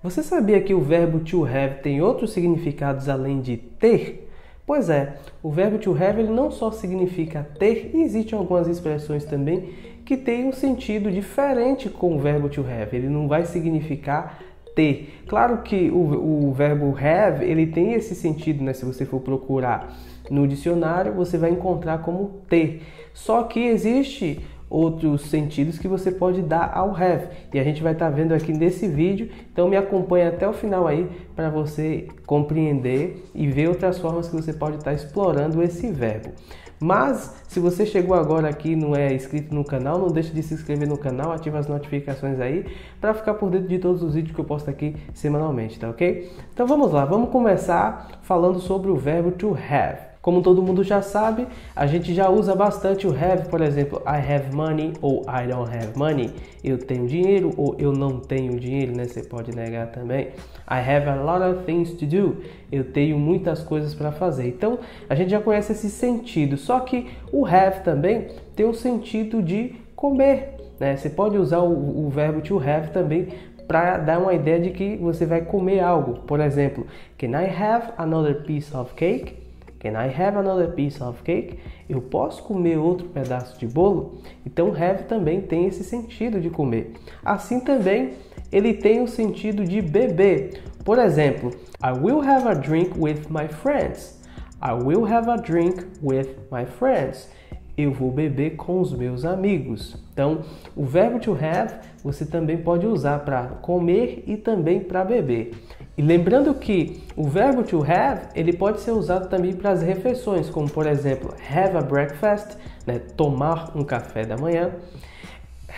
Você sabia que o verbo to have tem outros significados além de ter? Pois é, o verbo to have ele não só significa ter, e existem algumas expressões também que têm um sentido diferente com o verbo to have. Ele não vai significar ter. Claro que o verbo have ele tem esse sentido, né? Se você for procurar no dicionário, você vai encontrar como ter. Só que existe outros sentidos que você pode dar ao have. E a gente vai estar vendo aqui nesse vídeo, então me acompanha até o final aí para você compreender e ver outras formas que você pode estar explorando esse verbo. Mas, se você chegou agora aqui e não é inscrito no canal, não deixe de se inscrever no canal, ativa as notificações aí para ficar por dentro de todos os vídeos que eu posto aqui semanalmente, tá ok? Então vamos lá, vamos começar falando sobre o verbo to have. Como todo mundo já sabe, a gente já usa bastante o have, por exemplo, I have money ou I don't have money. Eu tenho dinheiro ou eu não tenho dinheiro, né? Você pode negar também. I have a lot of things to do. Eu tenho muitas coisas para fazer. Então, a gente já conhece esse sentido. Só que o have também tem o sentido de comer, né? Você pode usar o verbo to have também para dar uma ideia de que você vai comer algo. Por exemplo, can I have another piece of cake? Can I have another piece of cake? Eu posso comer outro pedaço de bolo? Então, have também tem esse sentido de comer. Assim também, ele tem o sentido de beber. Por exemplo, I will have a drink with my friends. I will have a drink with my friends. Eu vou beber com os meus amigos. Então, o verbo to have você também pode usar para comer e também para beber. E lembrando que o verbo to have ele pode ser usado também para as refeições, como por exemplo, have a breakfast, né, tomar um café da manhã,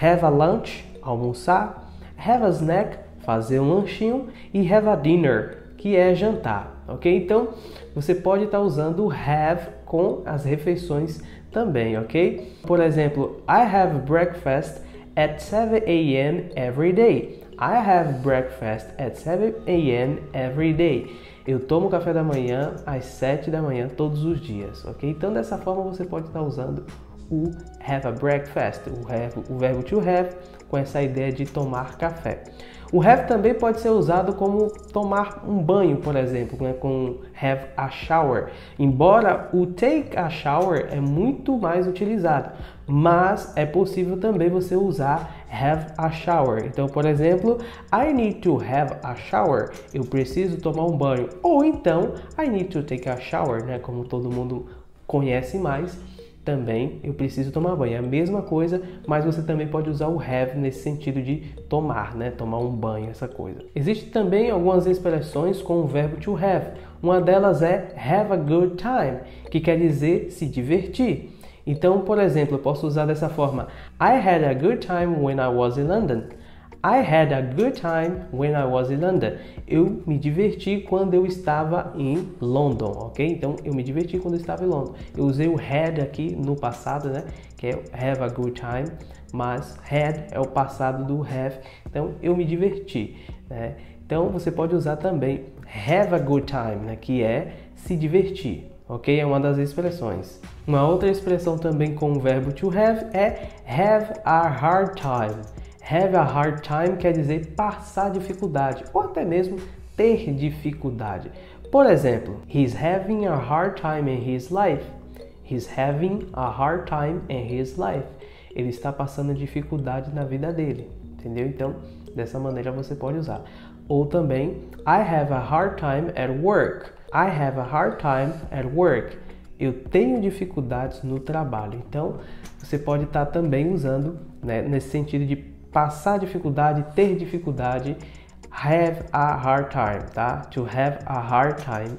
have a lunch, almoçar, have a snack, fazer um lanchinho e have a dinner, que é jantar, ok? Então, você pode estar usando o have com as refeições também, ok? Por exemplo, I have breakfast at 7 a.m. every day. I have breakfast at 7 a.m. every day. Eu tomo café da manhã às 7 da manhã todos os dias, ok? Então, dessa forma, você pode estar usando o have a breakfast, o verbo to have, com essa ideia de tomar café. O have também pode ser usado como tomar um banho, por exemplo, né, com have a shower. Embora o take a shower é muito mais utilizado, mas é possível também você usar have a shower. Então, por exemplo, I need to have a shower. Eu preciso tomar um banho. Ou então, I need to take a shower, né, como todo mundo conhece mais. Também eu preciso tomar banho. É a mesma coisa, mas você também pode usar o have nesse sentido de tomar, né? Tomar um banho, essa coisa. Existem também algumas expressões com o verbo to have. Uma delas é have a good time, que quer dizer se divertir. Então, por exemplo, eu posso usar dessa forma: I had a good time when I was in London. I had a good time when I was in London. Eu me diverti quando eu estava em London, ok? Então, eu me diverti quando eu estava em London. Eu usei o had aqui no passado, né? Que é have a good time, mas had é o passado do have. Então, eu me diverti, né? Então, você pode usar também have a good time, né? Que é se divertir, ok? É uma das expressões. Uma outra expressão também com o verbo to have é have a hard time. Have a hard time quer dizer passar dificuldade ou até mesmo ter dificuldade. Por exemplo, he's having a hard time in his life. He's having a hard time in his life. Ele está passando dificuldade na vida dele, entendeu? Então, dessa maneira você pode usar. Ou também, I have a hard time at work. I have a hard time at work. Eu tenho dificuldades no trabalho. Então, você pode estar também usando, né, nesse sentido de passar dificuldade, ter dificuldade, have a hard time, tá? To have a hard time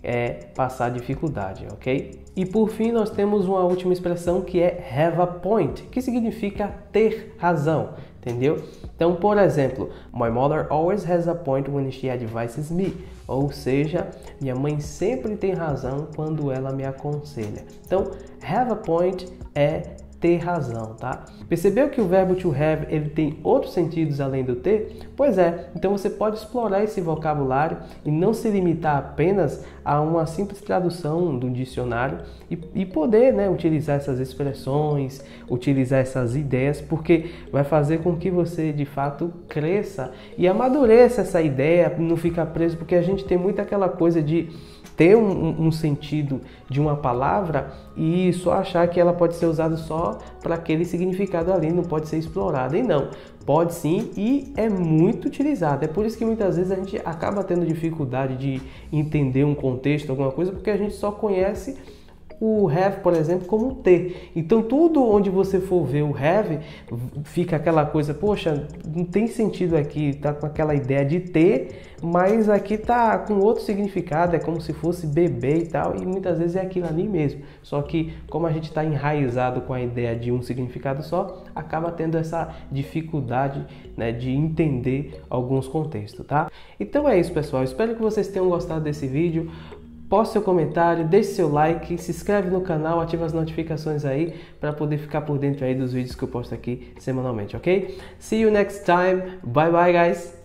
é passar dificuldade, ok? E por fim, nós temos uma última expressão que é have a point, que significa ter razão, entendeu? Então, por exemplo, my mother always has a point when she advises me. Ou seja, minha mãe sempre tem razão quando ela me aconselha. Então, have a point é ter razão, tá? Percebeu que o verbo to have ele tem outros sentidos além do ter? Pois é, então você pode explorar esse vocabulário e não se limitar apenas a uma simples tradução do dicionário e poder, né, utilizar essas expressões, utilizar essas ideias, porque vai fazer com que você de fato cresça e amadureça essa ideia, não ficar preso, porque a gente tem muito aquela coisa de ter um sentido de uma palavra e só achar que ela pode ser usada só para aquele significado ali, não pode ser explorada. E não, pode sim e é muito utilizada. É por isso que muitas vezes a gente acaba tendo dificuldade de entender um contexto, alguma coisa, porque a gente só conhece o have, por exemplo, como ter. Então, tudo onde você for ver o have, fica aquela coisa, poxa, não tem sentido aqui, tá com aquela ideia de ter, mas aqui tá com outro significado, é como se fosse beber e tal, e muitas vezes é aquilo ali mesmo. Só que, como a gente está enraizado com a ideia de um significado só, acaba tendo essa dificuldade, né, de entender alguns contextos, tá? Então é isso, pessoal. Espero que vocês tenham gostado desse vídeo. Poste seu comentário, deixe seu like, se inscreve no canal, ativa as notificações aí para poder ficar por dentro aí dos vídeos que eu posto aqui semanalmente, ok? See you next time. Bye bye, guys.